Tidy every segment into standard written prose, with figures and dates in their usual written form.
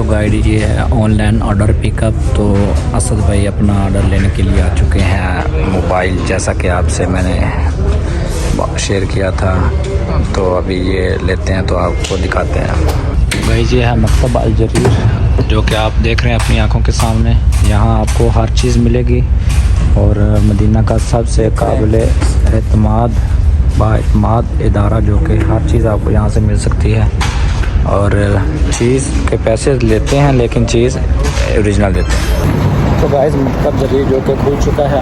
Guide ये है online order pickup. तो असद भाई अपना ऑर्डर लेने के लिए आ चुके हैं। मोबाइल जैसा कि आपसे मैंने शेयर किया था, तो अभी ये लेते हैं तो आपको दिखाते हैं। भाई ये है मकतब अल जरीर, जो कि आप देख रहे हैं अपनी आंखों के सामने। यहाँ आपको हर चीज़ मिलेगी और मदीना का सबसे काबिल एतमाद बाएतमाद इदारा, जो कि हर चीज़ आपको यहाँ से मिल सकती है। और चीज़ के पैसे लेते हैं लेकिन चीज़ ओरिजिनल देते हैं। तो गाइस मकतब जरीर जो कि खुल चुका है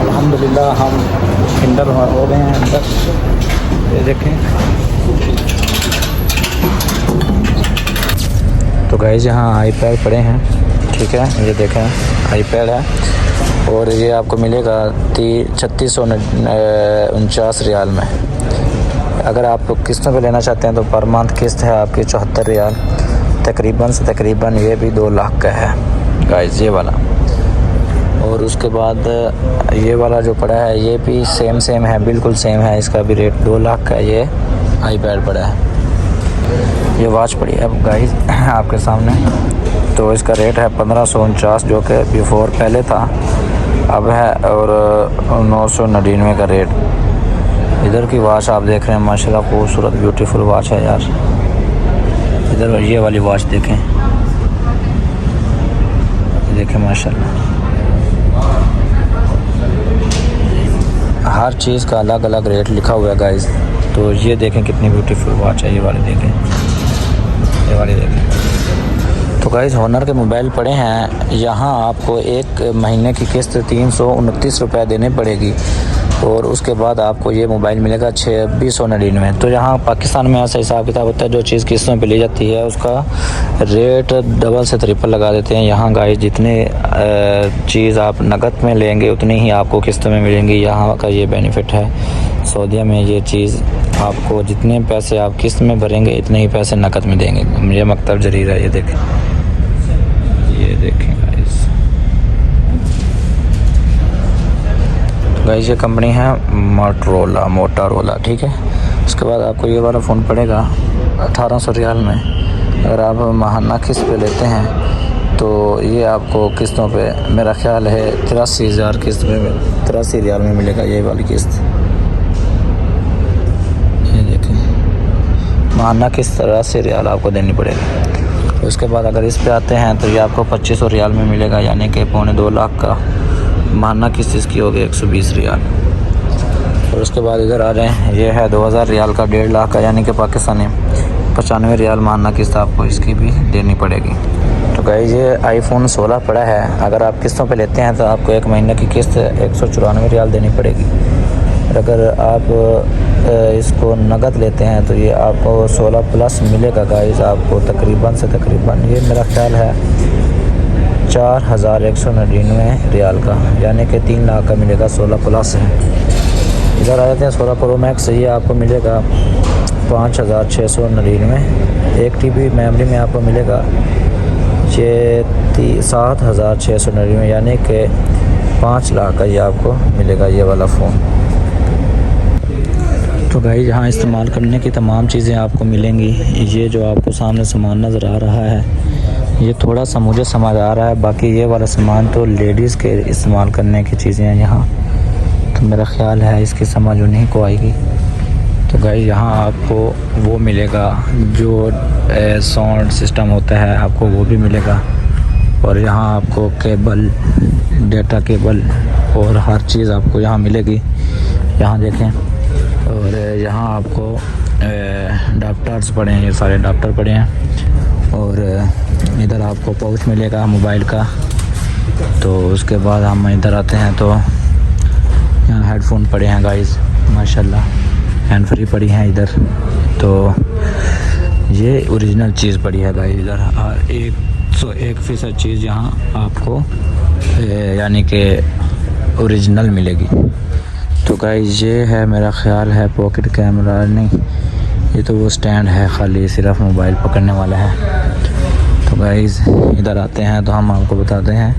अल्हम्दुलिल्लाह। हम अंदर हो गए हैं। अंदर ये देखें। तो गाइस यहाँ आईपैड पड़े हैं, ठीक है, ये देखें आईपैड है और ये आपको मिलेगा 3649 रियाल में। अगर आप किस्तों पे लेना चाहते हैं तो पर मंथ किस्त है आपकी 74 रियाल, तकरीबन से तकरीबन ये भी 2 लाख का है गाइस ये वाला। और उसके बाद ये वाला जो पड़ा है ये भी सेम है, बिल्कुल सेम है, इसका भी रेट 2 लाख का ये आईपैड पड़ा है। ये वॉच पड़ी है गाइस आपके सामने, तो इसका रेट है 1549 जो कि बिफोर पहले था, अब है, और 999 का रेट। इधर की वॉच आप देख रहे हैं, माशाल्लाह खूबसूरत ब्यूटीफुल वॉच है यार। इधर ये वाली वॉच देखें, देखें माशाल्लाह। हर चीज़ का अलग अलग रेट लिखा हुआ है गाइस। तो ये देखें कितनी ब्यूटीफुल वॉच है, ये वाली देखें, ये वाली देखें। तो गाइस हॉनर के मोबाइल पड़े हैं। यहाँ आपको एक महीने की किस्त 329 रुपये देने पड़ेगी और उसके बाद आपको ये मोबाइल मिलेगा 2699। तो यहाँ पाकिस्तान में ऐसा हिसाब किताब होता है, जो चीज़ किस्तों पे ली जाती है उसका रेट डबल से ट्रिपल लगा देते हैं। यहाँ गाइस जितने चीज़ आप नकद में लेंगे उतनी ही आपको किस्तों में मिलेंगी। यहाँ का ये बेनिफिट है सऊदीया में। ये चीज़ आपको जितने पैसे आप किस्त में भरेंगे इतने ही पैसे नकद में देंगे। ये मकतब जरीर है, ये देखें, ये देखें गाइस। ये कंपनी है मोटरोला, ठीक है। उसके बाद आपको ये वाला फ़ोन पड़ेगा 1800 रियाल में। अगर आप माहाना किस्त पे लेते हैं तो ये आपको किस्तों पे मेरा ख्याल है 83,000 किस्त में 83 रियाल में मिलेगा ये वाली किस्त। ये देखें माहाना किस्त 83 रियाल आपको देनी पड़ेगी। उसके बाद अगर इस पे आते हैं तो ये आपको 2500 रियाल में मिलेगा, यानी कि 2.25 लाख का माना किस्त इसकी हो गई 120 रियाल। और उसके बाद इधर आ जाएँ, ये है 2000 रियाल का 1.5 लाख का, यानी कि पाकिस्तानी 95 रियाल माना किस्त आपको इसकी भी देनी पड़ेगी। तो गाइस ये आईफोन 16 पड़ा है। अगर आप किस्तों पे लेते हैं तो आपको एक महीने की किस्त 194 रियाल देनी पड़ेगी। और अगर आप इसको नकद लेते हैं तो ये आपको 16 प्लस मिलेगा गाइस, आपको तकरीबन से तकरीबन ये मेरा ख्याल है 4199 रियाल का, यानी कि 3 लाख का मिलेगा। 16 प्लस है। इधर आ जाते हैं 16 प्रो मैक्स, ये आपको मिलेगा 5699। 1 TB मेमोरी में आपको मिलेगा 7699, यानी कि 5 लाख का ये आपको मिलेगा ये वाला फ़ोन। तो भाई यहाँ इस्तेमाल करने की तमाम चीज़ें आपको मिलेंगी। ये जो आपको सामने सामान नज़र आ रहा है ये थोड़ा सा मुझे समझ आ रहा है, बाकी ये वाला सामान तो लेडीज़ के इस्तेमाल करने की चीज़ें हैं यहाँ, तो मेरा ख्याल है इसकी समझ उन्हीं को आएगी। तो गाइस यहाँ आपको वो मिलेगा जो साउंड सिस्टम होता है, आपको वो भी मिलेगा। और यहाँ आपको केबल, डेटा केबल और हर चीज़ आपको यहाँ मिलेगी। यहाँ देखें, और यहाँ आपको अडाप्टर्स पड़े हैं, ये सारे अडाप्टर पड़े हैं। और इधर आपको पाउच मिलेगा मोबाइल का। तो उसके बाद हम इधर आते हैं तो यहाँ हेडफोन पड़े हैं गाइस, माशाल्लाह हैंड फ्री पड़ी हैं इधर। तो ये ओरिजिनल चीज़ पड़ी है गाइस इधर, और 101% चीज़ यहाँ आपको यानी कि ओरिजिनल मिलेगी। तो गाइस ये है मेरा ख्याल है पॉकेट कैमरा नहीं, ये तो वो स्टैंड है खाली, सिर्फ मोबाइल पकड़ने वाला है। तो गाइस इधर आते हैं तो हम आपको बताते हैं,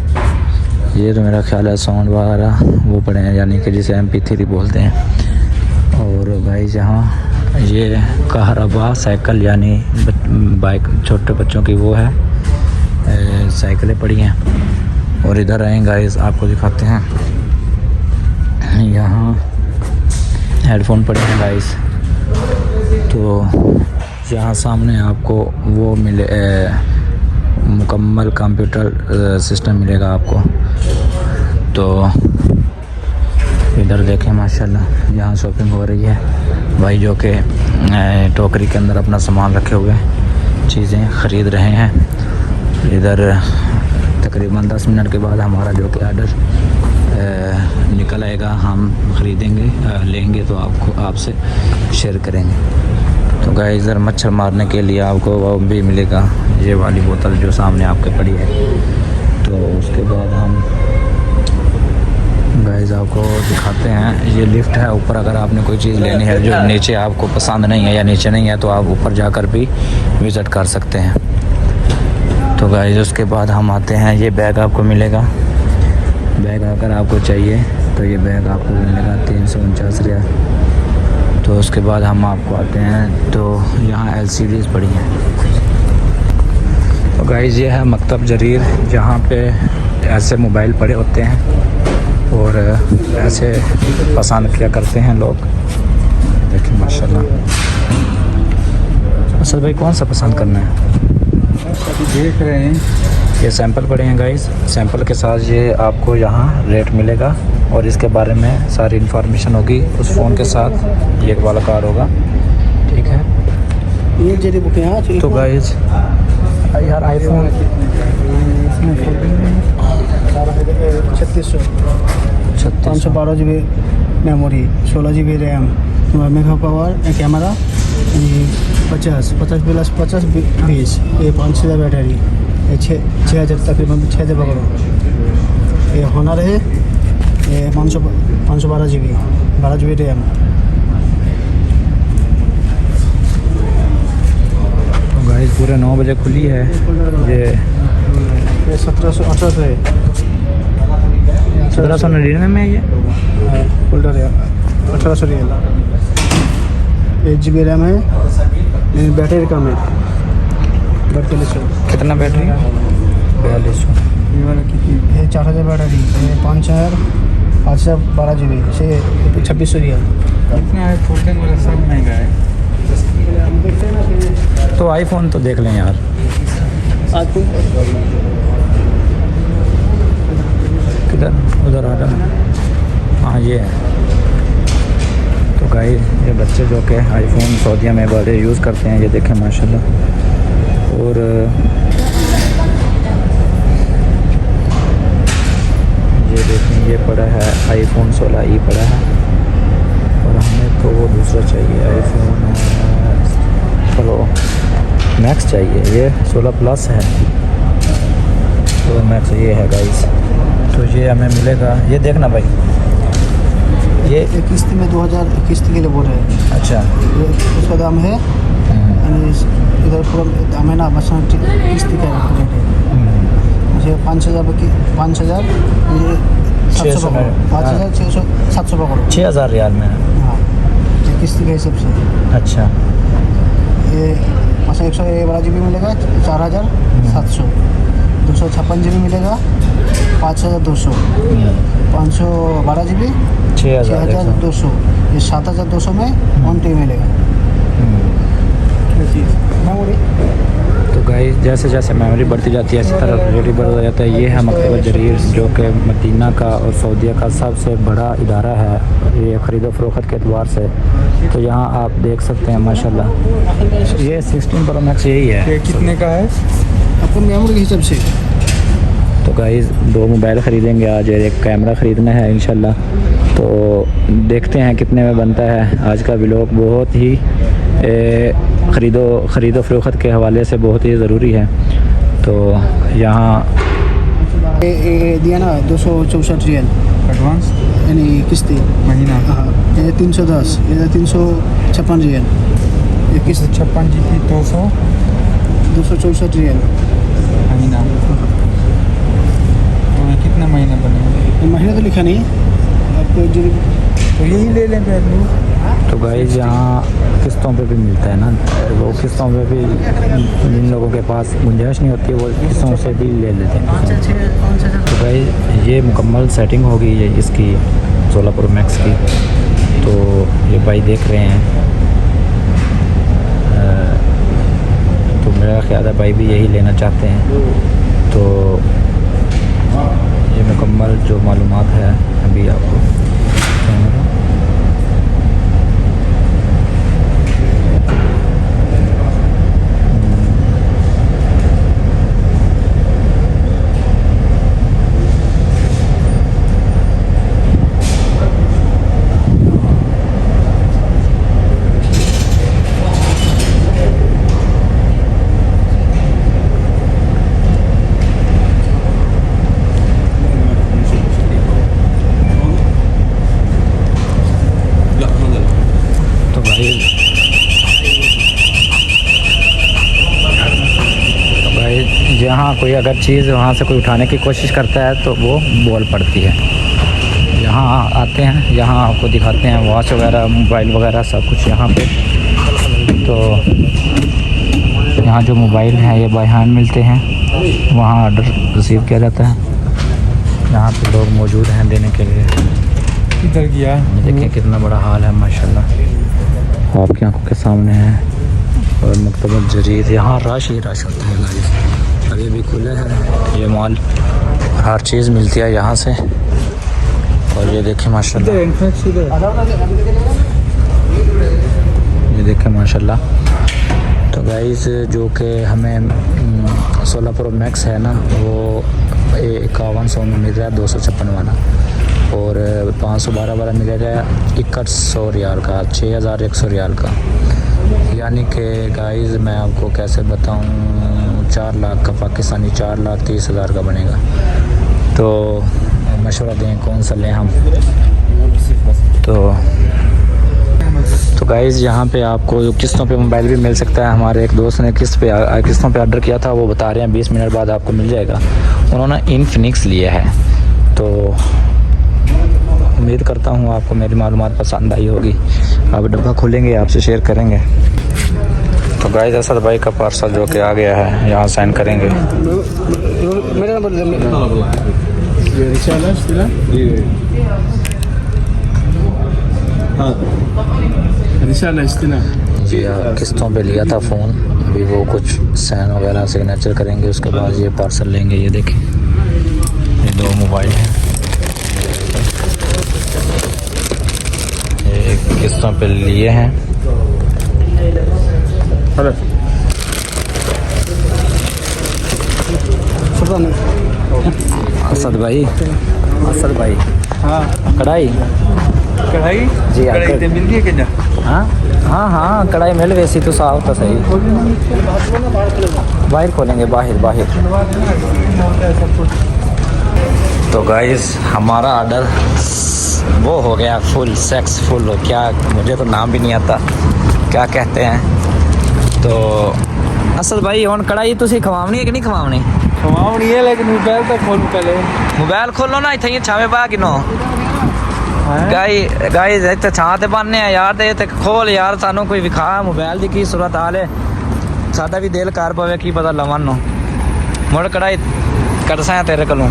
ये तो मेरा ख्याल है साउंड वगैरह वो पड़े हैं, यानी कि जिसे MP3 बोलते हैं। और गाइस यहाँ ये कहरबा साइकिल यानी बाइक छोटे बच्चों की वो है, साइकिलें पड़ी हैं। और इधर आए गाइस, आपको दिखाते हैं, यहाँ हेडफोन पड़े हैं गाइस। तो यहाँ सामने आपको वो मिले मुकम्मल कंप्यूटर सिस्टम मिलेगा आपको। तो इधर देखें माशाल्लाह, यहाँ शॉपिंग हो रही है भाई, जो कि टोकरी के अंदर अपना सामान रखे हुए चीज़ें ख़रीद रहे हैं। इधर तकरीबन 10 मिनट के बाद हमारा जो कि ऑर्डर निकल आएगा, हम ख़रीदेंगे, लेंगे तो आपसे शेयर करेंगे। तो गाइस इधर मच्छर मारने के लिए आपको वो भी मिलेगा, ये वाली बोतल जो सामने आपके पड़ी है। तो उसके बाद हम गाइस आपको दिखाते हैं, ये लिफ्ट है ऊपर। अगर आपने कोई चीज़ लेनी है जो नीचे आपको पसंद नहीं है या नीचे नहीं है, तो आप ऊपर जाकर भी विज़िट कर सकते हैं। तो गाइस उसके बाद हम आते हैं, ये बैग आपको मिलेगा। बैग अगर आपको चाहिए तो ये बैग आपको मिलेगा 349 रियाल। तो उसके बाद हम आपको आते हैं, तो यहाँ LCDs पड़ी हैं। तो गाइस ये है मकतब जरीर, जहाँ पे ऐसे मोबाइल पड़े होते हैं और ऐसे पसंद किया करते हैं लोग। देखिए माशाल्लाह। असल भाई कौन सा पसंद करना है? अभी देख रहे हैं, ये सैंपल पड़े हैं गाइस। सैंपल के साथ ये आपको यहाँ रेट मिलेगा और इसके बारे में सारी इन्फॉर्मेशन होगी उस फ़ोन के साथ। ये एक वाला कार्ड होगा, ठीक है। ये जरी बुक यहाँ तो गाइस यार iPhone 3600 512 GB memory, 16 GB RAM, mega power, camera 50 plus 50 20, ये 5000 बैटरी, ये 6000 तकरीबन 6000 पकड़ो। ये होनर है, ये 512 GB 12 GB रैम। तो गाइस पूरे 9 बजे खुली है। ये 1700 है, 1799 में ये फोल्डर है, 1800 रियल। 8 GB रैम है, बैटरी कम है, 4200। कितना बैटरी? 4200। ये 4000 बैटरी, ये 512 GB से 2600 रियल। इतना है, फोल्डिंग वाला सब महंगा है। तो आईफोन तो देख लें यार। आज किधर? उधर आ जाना। हाँ ये है। तो गाइस ये बच्चे जो कि आईफोन सऊदीया में बड़े यूज़ करते हैं, ये देखें माशाल्लाह। और ये देखें, ये पड़ा है आईफोन 16e पड़ा है। और हमें तो वो दूसरा चाहिए, आईफोन प्रो मैक्स चाहिए। ये 16 प्लस है, प्रो मैक्स ये है गाइस। तो ये हमें मिलेगा, ये देखना भाई। ये किस्त में 2000 किस्त के लिए बोल रहे हैं। अच्छा, ये उसका दाम है, यानी इधर पूरा दाम है ना, बस किस्त का रेट है। मुझे 5000 की 5000, ये 700 पकड़ो, 5600 700 पकड़ो, 6000 रियाल में है। हाँ, ये किस्त के हिसाब से। अच्छा, ये 112 GB मिलेगा 4700, 256 GB मिलेगा 5200, 512 GB 6200, ये 7200 में 1 TB मिलेगा। तो गाइस जैसे जैसे मेमोरी बढ़ती जाती है इसी तरह रेट बढ़ता जाता है। ये है मकतब जरीर, जो कि मदीना का और सऊदीया का सबसे बड़ा इदारा है ये ख़रीदो फरोख्त के एतबार से। तो यहाँ आप देख सकते हैं माशाल्लाह। ये 16 प्रो मैक्स यही है। ये कितने का है? अपन मेमोरी के हिसाब से। तो गाइस 2 मोबाइल ख़रीदेंगे आज और एक कैमरा ख़रीदना है इंशाल्लाह। तो देखते हैं कितने में बनता है। आज का व्लॉग बहुत ही ख़रीदो फरोख्त के हवाले से बहुत ही ज़रूरी है। तो यहाँ ये दिया ना 264 रियल एडवांस यानी किस्ती महीना। हाँ, ये 310, ये 356 रियल, ये किस्त 56 GB 264 रियल महीना। तो ये कितना महीना बनेगा? ये महीना तो लिखा नहीं आपको जो। तो यही ले लें फिर। तो गाइस यहाँ किस्तों पे भी मिलता है ना, वो किस्तों पे भी जिन लोगों के पास गुंजाइश नहीं होती वो किस्तों से भी ले लेते हैं। तो गाइस ये मुकम्मल सेटिंग हो गई है इसकी 16 प्रो मैक्स की। तो ये भाई देख रहे हैं, तो मेरा ख्याल है भाई भी यही लेना चाहते हैं। तो ये मुकम्मल जो मालूमात है अभी आपको कैमरा यहाँ कोई अगर चीज़ वहाँ से कोई उठाने की कोशिश करता है तो वो बॉल पड़ती है। यहाँ आते हैं, यहाँ आपको दिखाते हैं वॉच वगैरह, मोबाइल वगैरह सब कुछ यहाँ पे। तो यहाँ जो मोबाइल हैं ये बाय हैंड मिलते हैं, वहाँ ऑर्डर रिसीव किया जाता है। यहाँ पे लोग मौजूद हैं देने के लिए। किधर गया? देखिए कितना बड़ा हाल है माशाल्लाह, आपकी आंखों के सामने है। और मकतबत जरीद, यहाँ रश ही रश होता है गाइस। अभी भी खुले हैं ये मॉल, हर चीज़ मिलती है यहाँ से। और ये देखें माशाल्लाह, ये देखें माशाल्लाह। तो गाइस जो कि हमें 16 प्रो मैक्स है ना, वो 5100 में मिल रहा है 256 वाला, और 512 वाला मिलेगा 6100 रियाल का, 6100 रियाल का। यानी कि गाइस मैं आपको कैसे बताऊं, 4 लाख का पाकिस्तानी 4,30,000 का बनेगा। तो मशवरा दें कौन सा लें हम। तो गाइस यहाँ पे आपको किस्तों पे मोबाइल भी मिल सकता है। हमारे एक दोस्त ने किस्तों पे ऑर्डर किया था, वो बता रहे हैं 20 मिनट बाद आपको मिल जाएगा। उन्होंने इनफिनिक्स लिया है। तो उम्मीद करता हूँ आपको मेरी मालूमात पसंद आई होगी। अब डब्बा खोलेंगे, आपसे शेयर करेंगे। तो गाइस असद भाई का पार्सल जो कि आ गया है, यहाँ साइन करेंगे। जी किस्तों पे लिया था फ़ोन, अभी वो कुछ साइन वगैरह सिग्नेचर करेंगे, उसके बाद ये पार्सल लेंगे। ये देखें ये 2 मोबाइल हैं, ये किस्तों पे लिए हैं। असद भाई हाँ कढ़ाई कढ़ाई जी कढ़ाई ते मिल गई क्या? हाँ कढ़ाई मिल वैसी तो साफ तो सही। बाहर खोलेंगे, बाहर। तो गाइस हमारा ऑर्डर वो हो गया फुल सक्सेसफुल हो, क्या मुझे तो नाम भी नहीं आता क्या कहते हैं। तो असद भाई हुन कढ़ाई तुसी खवावनी है कि नहीं खवावनी? खवावनी है, लेकिन मोबाइल तो खोल पहले। मोबाइल खोलो ना, इत्थे छावे पा किनो गाइस इत्थे छां ते पाने आ यार। ते खोल यार, सानू कोई विखा मोबाइल दी की सूरत हाल है, साडा भी दिल कर पवे की पता लवन नो। मुड़ कढ़ाई करसा तेरे कोलों,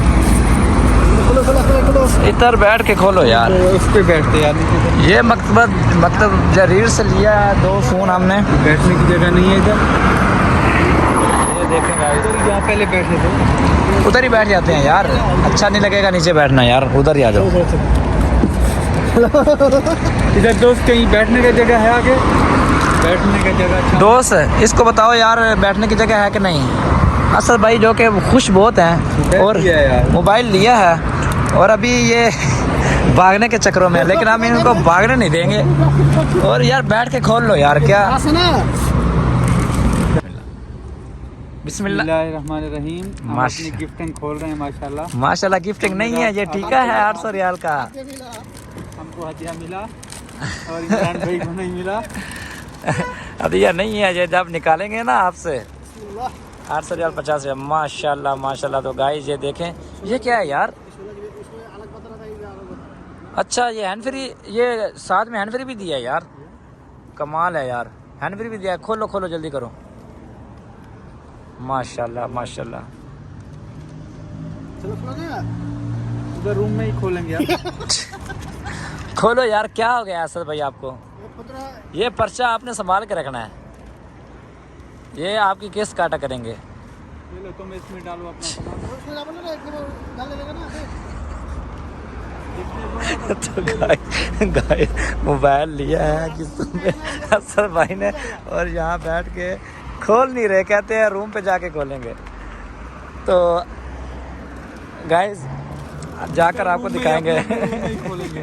इधर बैठ के खोलो यार। उस पे बैठते यार, ये मतलब जरीर से लिया है 2 फ़ोन हमने। बैठने की जगह नहीं है इधर। ये देखें गाइस, यहाँ पहले बैठे थे, उधर ही बैठ जाते हैं यार, अच्छा नहीं लगेगा नीचे बैठना यार, उधर ही आ जाओ। इधर दोस्त कहीं बैठने की जगह है आगे? बैठने की जगह दोस्त इसको बताओ यार, बैठने की जगह है कि नहीं? असद भाई जो कि खुश बहुत हैं और मोबाइल लिया है, और अभी ये भागने के चक्करों में, लेकिन हम इनको भागने नहीं देंगे। और यार बैठ के खोल लो यार, क्या बिस्मिल्लाहिर्रहमानिर्रहीम। हम अपनी गिफ्टिंग खोल रहे हैं माशाल्लाह। गिफ्टिंग नहीं है ये, टीका है 800 रियाल का। हमको हदिया मिला और इमरान भाई को नहीं मिला। हदिया नहीं है ये, जब निकालेंगे ना आपसे 800 रियाल 50 रियाल। माशाल्लाह। तो गाइस ये देखें, ये क्या है यार? अच्छा ये हैंड फ्री, ये साथ में हैंड फ्री भी दिया है यार, कमाल है यार, हैंड फ्री भी दिया है। खोलो खोलो जल्दी करो, माशाल्लाह माशाल्लाह। चलो खोलो ना। उधर रूम में ही खोलेंगे यार। खोलो यार, क्या हो गया असद भाई आपको? ये 15 ये पर्चा आपने संभाल के रखना है, ये आपकी केस काटा करेंगे। ये लो तुम इसमें डालो अपना सामान। उसमें डालो ना, एक डाल देगा ना। तो गाय मोबाइल लिया है किसने, असद भाई ने, और यहाँ बैठ के खोल नहीं रहे, कहते हैं रूम पे जाके खोलेंगे। तो गाइस जाकर आपको दिखाएंगे। रूम में ही खोलेंगे।